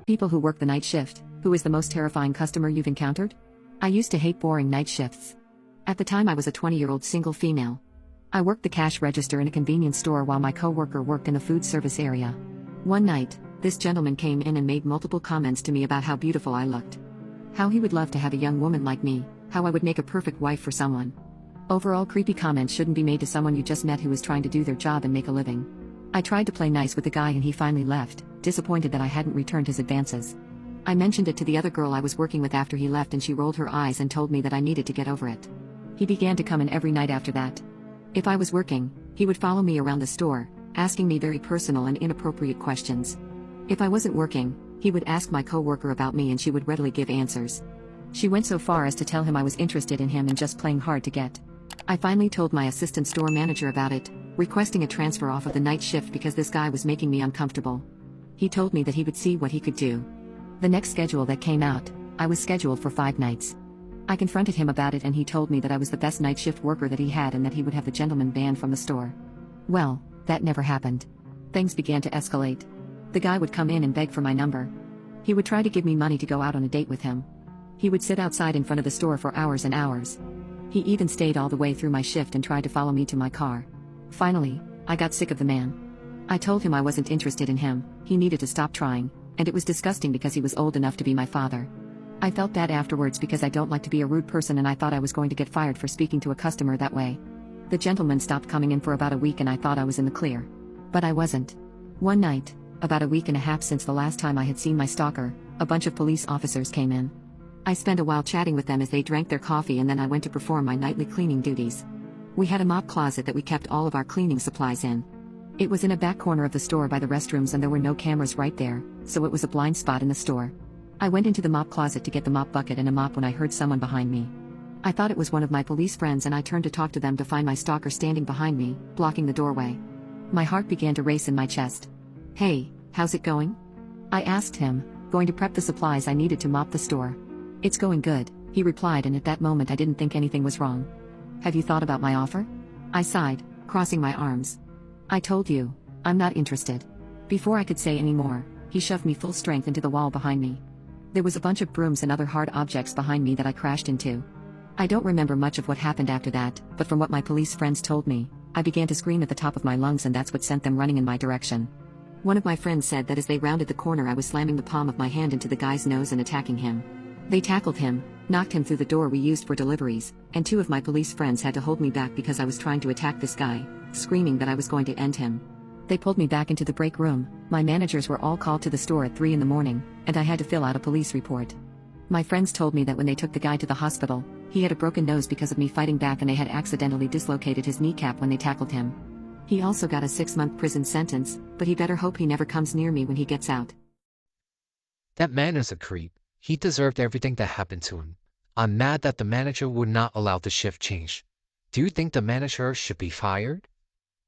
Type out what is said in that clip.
People who work the night shift. Who is the most terrifying customer you've encountered? I used to hate boring night shifts. At the time I was a 20-year-old single female. I worked the cash register in a convenience store while my coworker worked in the food service area. One night, this gentleman came in and made multiple comments to me about how beautiful I looked. How he would love to have a young woman like me, how I would make a perfect wife for someone. Overall, creepy comments shouldn't be made to someone you just met who is trying to do their job and make a living. I tried to play nice with the guy and he finally left, disappointed that I hadn't returned his advances. I mentioned it to the other girl I was working with after he left and she rolled her eyes and told me that I needed to get over it. He began to come in every night after that. If I was working, he would follow me around the store, asking me very personal and inappropriate questions. If I wasn't working, he would ask my coworker about me and she would readily give answers. She went so far as to tell him I was interested in him and just playing hard to get. I finally told my assistant store manager about it, requesting a transfer off of the night shift because this guy was making me uncomfortable. He told me that he would see what he could do. The next schedule that came out, I was scheduled for 5 nights. I confronted him about it and he told me that I was the best night shift worker that he had and that he would have the gentleman banned from the store. Well, that never happened. Things began to escalate. The guy would come in and beg for my number. He would try to give me money to go out on a date with him. He would sit outside in front of the store for hours and hours. He even stayed all the way through my shift and tried to follow me to my car. Finally, I got sick of the man. I told him I wasn't interested in him, he needed to stop trying, and it was disgusting because he was old enough to be my father. I felt bad afterwards because I don't like to be a rude person and I thought I was going to get fired for speaking to a customer that way. The gentleman stopped coming in for about a week and I thought I was in the clear. But I wasn't. One night, about a week and a half since the last time I had seen my stalker, a bunch of police officers came in. I spent a while chatting with them as they drank their coffee and then I went to perform my nightly cleaning duties. We had a mop closet that we kept all of our cleaning supplies in. It was in a back corner of the store by the restrooms and there were no cameras right there, so it was a blind spot in the store. I went into the mop closet to get the mop bucket and a mop when I heard someone behind me. I thought it was one of my police friends and I turned to talk to them to find my stalker standing behind me, blocking the doorway. My heart began to race in my chest. "Hey, how's it going?" I asked him, going to prep the supplies I needed to mop the store. "It's going good," he replied, and at that moment I didn't think anything was wrong. "Have you thought about my offer?" I sighed, crossing my arms. "I told you, I'm not interested." Before I could say any more, he shoved me full strength into the wall behind me. There was a bunch of brooms and other hard objects behind me that I crashed into. I don't remember much of what happened after that, but from what my police friends told me, I began to scream at the top of my lungs and that's what sent them running in my direction. One of my friends said that as they rounded the corner I was slamming the palm of my hand into the guy's nose and attacking him. They tackled him, knocked him through the door we used for deliveries, and 2 of my police friends had to hold me back because I was trying to attack this guy, screaming that I was going to end him. They pulled me back into the break room. My managers were all called to the store at 3 in the morning, and I had to fill out a police report. My friends told me that when they took the guy to the hospital, he had a broken nose because of me fighting back and they had accidentally dislocated his kneecap when they tackled him. He also got a 6-month prison sentence, but he better hope he never comes near me when he gets out. That man is a creep. He deserved everything that happened to him. I'm mad that the manager would not allow the shift change. Do you think the manager should be fired?